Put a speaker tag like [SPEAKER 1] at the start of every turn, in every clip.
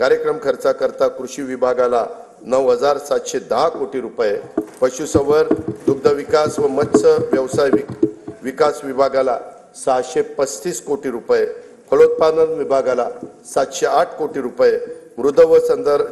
[SPEAKER 1] कार्यक्रम खर्चाकरता कृषी विभागाला 9,710 कोटी रुपये, पशुसंवर्धन, दुग्ध विकास व मत्स्य व्यवसाय विकास विभागाला 635 कोटी रुपये, फलोत्पादन विभागाला 708 कोटी रुपये, मृद व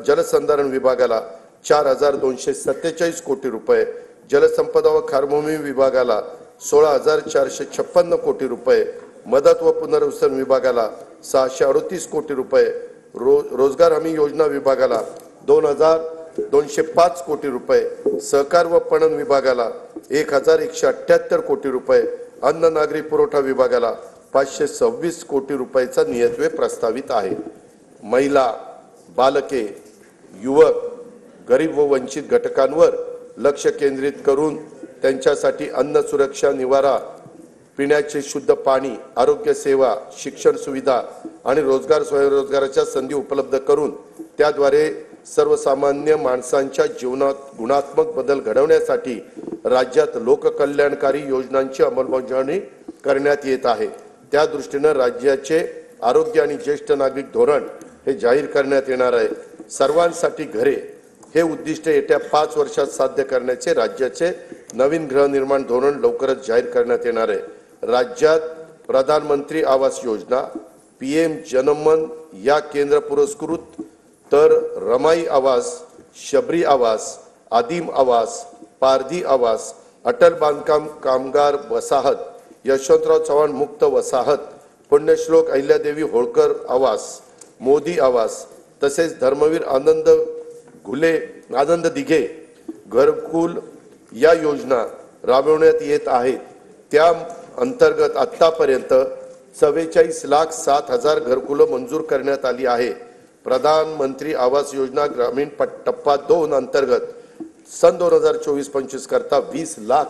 [SPEAKER 1] जलसंधारण विभागाला 4,247 कोटी रुपये, जलसंपदा व खारभूमी विभागाला 16,456 कोटी रुपये, मदत व पुनर्वसन विभागाला 638 कोटी रुपये, रोजगार हमी योजना विभागाला 2,205 कोटी रुपये, सहकार व पणन विभागाला 1,178 कोटी रुपये, अन्न नागरी पुरवठा विभागाला 526 कोटी रुपयाचा नियतव्यय प्रस्तावित आहे। महिला, बालके, युवक, गरीब व वंचित घटकांवर लक्ष केंद्रित करून त्यांच्यासाठी अन्न सुरक्षा, निवारा, पिण्याचे शुद्ध पाणी, आरोग्य सेवा, शिक्षण सुविधा आणि रोजगार स्वयंरोजगाराच्या संधी उपलब्ध करून त्याद्वारे सर्वसामान्य माणसांच्या जीवनात गुणात्मक बदल घडवण्यासाठी राज्यात लोककल्याणकारी योजनांची अंमलबजावणी करण्यात येत आहे। त्या दृष्टीने राज्याचे आरोग्य आणि ज्येष्ठ नागरिक धोरण हे जाहीर करण्यात येणार आहे। सर्वांसाठी घरे हे उद्दिष्ट येत्या 5 वर्षात साध्य करण्याचे राज्याचे नवीन गृहनिर्माण धोरण लवकरच जाहीर करण्यात येणार आहे। राज्यात प्रधानमंत्री आवास योजना, PM जनमन या केंद्र पुरस्कृत तर रमाई आवास, शबरी आवास, आदिम आवास, पारधी आवास, अटल बांधकाम कामगार वसाहत, यशवंतराव चव्हाण मुक्त वसाहत, पुण्यश्लोक अहिल्यादेवी होळकर आवास, मोदी आवास तसेच धर्मवीर आनंद दिघे घरकुल या योजना राबवण्यात येत आहेत। त्या अंतर्गत आतापर्यंत 44,07,000 घरकुलं मंजूर करण्यात आली आहे। प्रधानमंत्री आवास योजना ग्रामीण टप्पा 2 अंतर्गत सन 2024-25 करता 20 लाख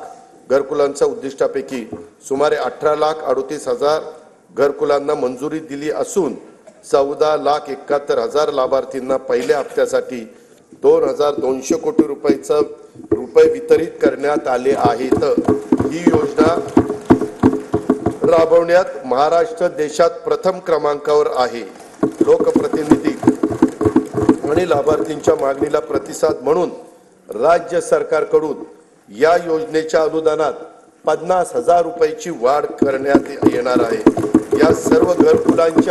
[SPEAKER 1] घरकुलांच्या उद्दिष्टापैकी सुमारे 18,38,000 घरकुलांना मंजुरी दिली असून 14,71,000 लाभार्थींना पहिल्या हप्त्यासाठी 2,200 कोटी रुपये वितरित करण्यात आले आहेत। ही योजना राबवण्यात महाराष्ट्र देशात प्रथम क्रमांकावर आहे। लोकप्रतिनिधी आणि लाभार्थींच्या मागणीला प्रतिसाद म्हणून राज्य सरकारकडून या योजनेच्या अनुदानात 50,000 रुपयाची वाढ करण्यात येणार आहे। या सर्व घरकुलांच्या